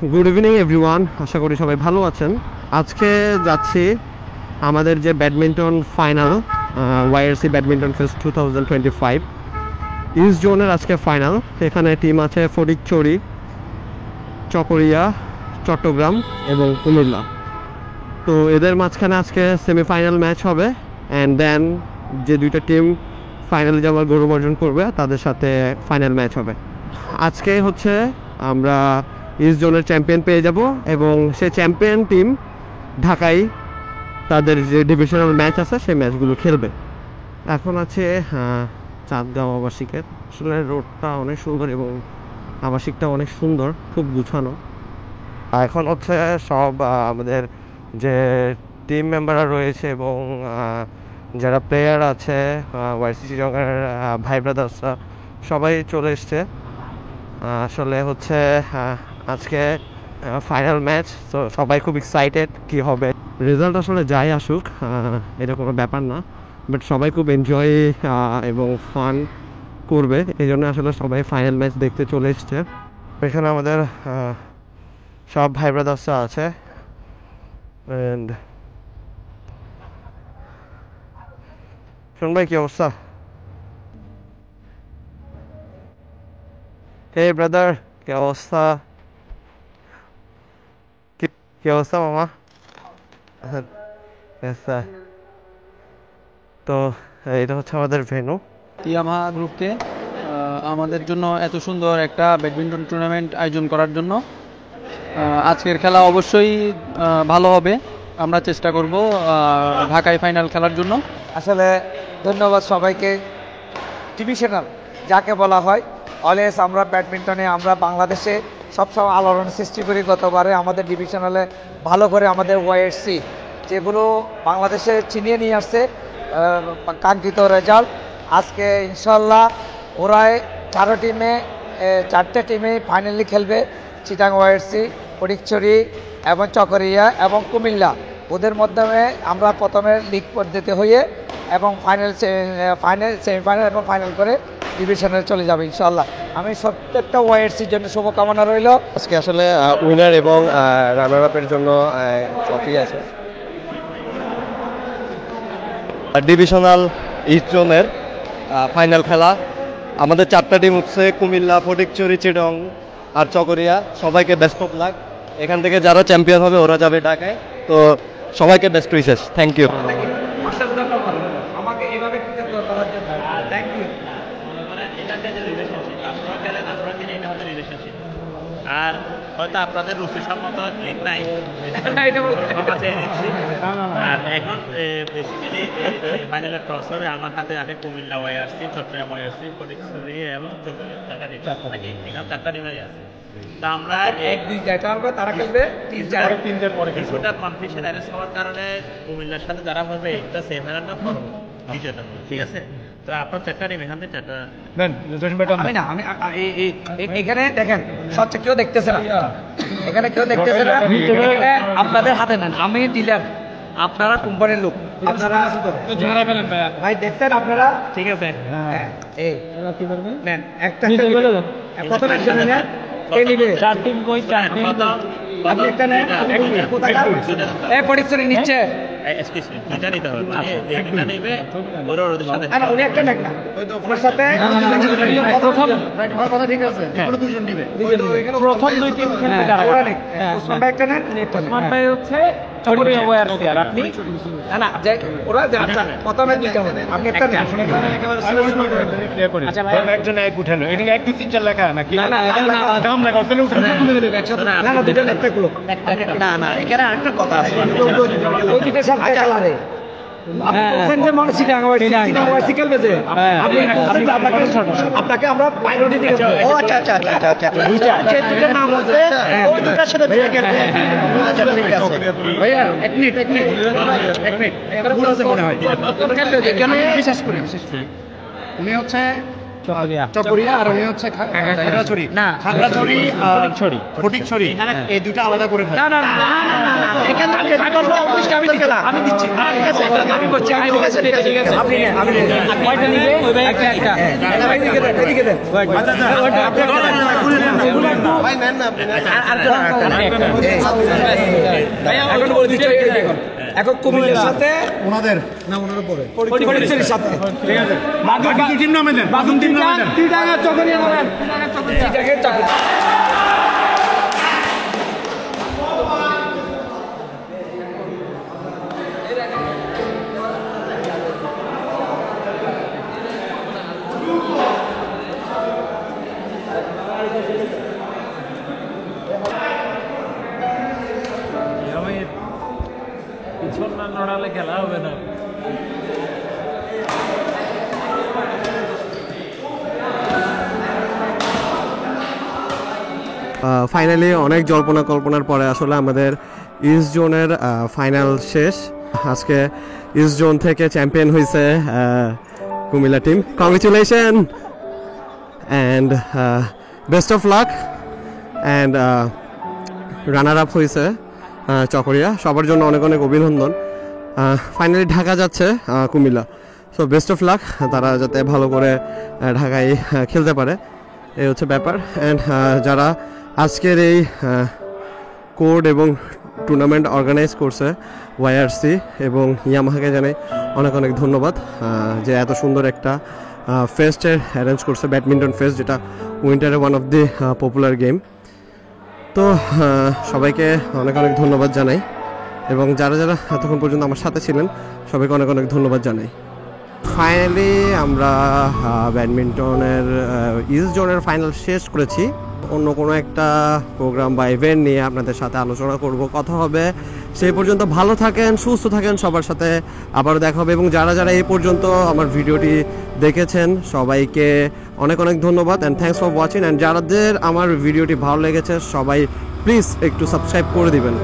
Good evening everyone, আশা করি সবাই ভালো আছেন। আজকে যাচ্ছি আমাদের যে badminton final, YRC badminton fest 2025 east জোনের আজকে ফাইনাল। এখানে টিম আছে ফটিকছড়ি, চকরিয়া, চট্টগ্রাম এবং কুমিল্লা। তো এদের মাঝখানে আজকে সেমিফাইনাল ম্যাচ হবে, অ্যান্ড দেন যে দুইটা টিম ফাইনালে যাওয়ার গৌরব অর্জন করবে তাদের সাথে ফাইনাল ম্যাচ হবে। আজকে হচ্ছে আমরা ইস্ট জোনের চ্যাম্পিয়ন পেয়ে যাব এবং সে চ্যাম্পিয়ন টিম ঢাকায় তাদের যে ডিভিশনাল ম্যাচ আছে সেই ম্যাচগুলো খেলবে। এখন আছে চাঁদগাঁও আবাসিকের। আসলে রোডটা অনেক সুন্দর এবং আবাসিকটা অনেক সুন্দর, খুব গুছানো। এখন হচ্ছে সব আমাদের যে টিম মেম্বাররা রয়েছে এবং যারা প্লেয়ার আছে, ওয়াইসিসি জঙ্গের ভাই ব্রাদার্সরা সবাই চলে এসছে। আসলে হচ্ছে আজকে ফাইনাল ম্যাচ, তো সবাই খুব এক্সাইটেড কি হবে। রেজাল্ট আসলে যাই আসুক এটা কোনো ব্যাপার না, বাট সবাই খুব এনজয় এবং ফান করবে, এই জন্য আসলে সবাই ফাইনাল ম্যাচ দেখতে চলে এসছে। এখানে আমাদের সব ভাই ব্রাদার্সরা আছে। অ্যান্ড শোন ভাই, কি অবস্থা? হে ব্রাদার, কি অবস্থা? কি অবস্থা মামা? আচ্ছা, তো এটা হচ্ছে আমাদের ভেন্যু ইয়ামাহা গ্রুপকে আমাদের জন্য এত সুন্দর একটা ব্যাডমিন্টন টুর্নামেন্ট আয়োজন করার জন্য। আজকের খেলা অবশ্যই ভালো হবে, আমরা চেষ্টা করব ঢাকায় ফাইনাল খেলার জন্য। আসলে ধন্যবাদ সবাইকে। ডিভিশনাল যাকে বলা হয়, অলওয়েজ আমরা ব্যাডমিন্টনে আমরা বাংলাদেশে সবসময় আলোড়ন সৃষ্টি করি। গতবারে আমাদের ডিভিশনালে ভালো করে আমাদের ওয়াইআরসি যেগুলো বাংলাদেশে ছিনিয়ে নিয়ে আসছে কাঙ্ক্ষিত রেজাল্ট। আজকে ইনশাল্লাহ ওরাই চারটে টিমে ফাইনালি খেলবে। চিটাং ওয়াইআরসি, ফটিকছড়ি এবং চকরিয়া এবং কুমিল্লা, ওদের মাধ্যমে আমরা প্রথমে লিগ পদ্ধতি হয়ে এবং সেমিফাইনাল এবং ফাইনাল করে ডিভিশনে চলে যাবে ইনশাল্লাহ। আমি প্রত্যেকটা ওয়াইআরসির জন্য শুভকামনা রইল। আজকে আসলে উইনার এবং রানার আপের জন্য ট্রফি আছে। ডিভিশনাল ইস্ট জোনের ফাইনাল খেলা, আমাদের চারটা টিম হচ্ছে কুমিল্লা, ফটিকছড়ি, চিটং আর চকরিয়া। সবাইকে বেস্ট অফ লাক। এখান থেকে যারা চ্যাম্পিয়ন হবে ওরা যাবে ঢাকায়। তো সবাইকে বেস্ট উইশেস, থ্যাংক ইউ। আমাকে এইভাবে করার জন্য থ্যাংক ইউ। আর হয়তো আপনাদের রুচি সম্মত ঠিক নাই, আর এখন বেসিক্যালি ফাইনালের টস হবে। আমার হাতে আছে কুমিল্লা ওয়াইআরসি, চট্টগ্রাম ওয়াইআরসি, ফটিকছড়ি এবং চারটা টিমই আছে। তা আমরা তারা খেলবে কিছুটা কনফিউশন অ্যারেঞ্জ হওয়ার কারণে কুমিল্লার সাথে যারা হবে এটা সেমিফাইনালটা করবো, দ্বিতীয়টা, ঠিক আছে? তো আপনার চারটা টিম এখান থেকে চারটা আমি না, আমি এখানে দেখেন সবচেয়ে কেউ দেখতেছে না, এখানে কেউ দেখতেছে না, এখানে আপনাদের হাতে নেন। আমি ডিলার, আপনারা কোম্পানির লোক, আপনারা ভাই দেখছেন আপনারা, ঠিক আছে? এই নেন একটা প্রথমে একজন নেন, কে নিবে? চার টিম কই? চার টিম আপনি একটা নেন। এই পরিচয় নিচ্ছে দুইটা নিতে হবে, মানে যেটা নেবে ওরা ওদের সাথে উনি একটা নেন না, ওনার সাথে প্রথম কথা ঠিক আছে, দুজন নিবে। প্রথম দুই টিম খেলবে যারা, ওরা নেন। ওসমান ভাই একটা নেন, ওসমান ভাই হচ্ছে চকরিয়া ওয়াইআরসি, আর আপনি না যে ওরা যারা প্রথমে দুইটা হবে, আপনি একটা নেন। আচ্ছা ভাই, একজন এক উঠানো, এটা 1 2 3 4 লেখা নাকি? না না, দাম লেখা ওখানে উঠানো, তুলে দেবে একসাথে। না না, দুটো একটা গুলো, না না, এখানে আরেকটা কথা আছে। ওই দুটো সব কালারে আপনাকে আমরা প্রায়োরিটি দিই। ও আচ্ছা আচ্ছা আচ্ছা আচ্ছা, দুটো নাম হচ্ছে ওই দুটার সাথে ভাইয়া এক মিনিট মনে হয় বিশেষ করে উনি হচ্ছে চকরিয়া আর উনি হচ্ছে খাগড়াছড়ি না খাগড়াছড়ি ফটিকছড়ি এই দুটো আলাদা করে না না না এখানে আমি দিচ্ছি আমি দিচ্ছি আমি বলছি ঠিক আছে আপনি কয়টা নিবে একটা এদিকে দেন ভাই নেন না আর এখন বলে দিচ্ছি এখন কুমিল্লার সাথে ওনাদের না ওনার উপরে ফটিকছড়ির সাথে ঠিক আছে বাকি টিম নামে দেন বাকি টিম নামে দেন টিটাঙ্গা চকরিয়া নামেন টিটাঙ্গা চকরিয়া নড়ালে খেলা হবে না ফাইনালি অনেক জল্পনা কল্পনার পরে আসলে আমাদের ইস্ট জোনের ফাইনাল শেষ। আজকে ইস্ট জোন থেকে চ্যাম্পিয়ন হয়েছে Comilla team. Congratulation and best of luck. And runner up হয়েছে চকরিয়া। সবার জন্য অনেক অনেক অভিনন্দন। ফাইনালি ঢাকা যাচ্ছে Comilla. So best of luck, তারা যাতে ভালো করে ঢাকায় খেলতে পারে, এই হচ্ছে ব্যাপার। অ্যান্ড যারা আজকের এই কোড এবং টুর্নামেন্ট অর্গানাইজ করছে ওয়াইআরসি এবং ইয়ামাহাকে জানাই অনেক অনেক ধন্যবাদ যে এত সুন্দর একটা ফেস্টের অ্যারেঞ্জ করছে, ব্যাডমিন্টন ফেস্ট, যেটা উইন্টারে one of the popular game. তো সবাইকে অনেক অনেক ধন্যবাদ জানাই এবং যারা যারা এতক্ষণ পর্যন্ত আমার সাথে ছিলেন সবাইকে অনেক অনেক ধন্যবাদ জানাই। ফাইনালি আমরা ব্যাডমিন্টনের ইস্ট জোনের ফাইনাল শেষ করেছি। অন্য কোনো একটা প্রোগ্রাম বা ইভেন্ট নিয়ে আপনাদের সাথে আলোচনা করব, কথা হবে। সেই পর্যন্ত ভালো থাকেন, সুস্থ থাকেন, সবার সাথে আবারও দেখা হবে। এবং যারা যারা এই পর্যন্ত আমার ভিডিওটি দেখেছেন সবাইকে অনেক অনেক ধন্যবাদ and thanks for watching. And যাদের আমার ভিডিওটি ভালো লেগেছে সবাই প্লিজ একটু সাবস্ক্রাইব করে দিবেন।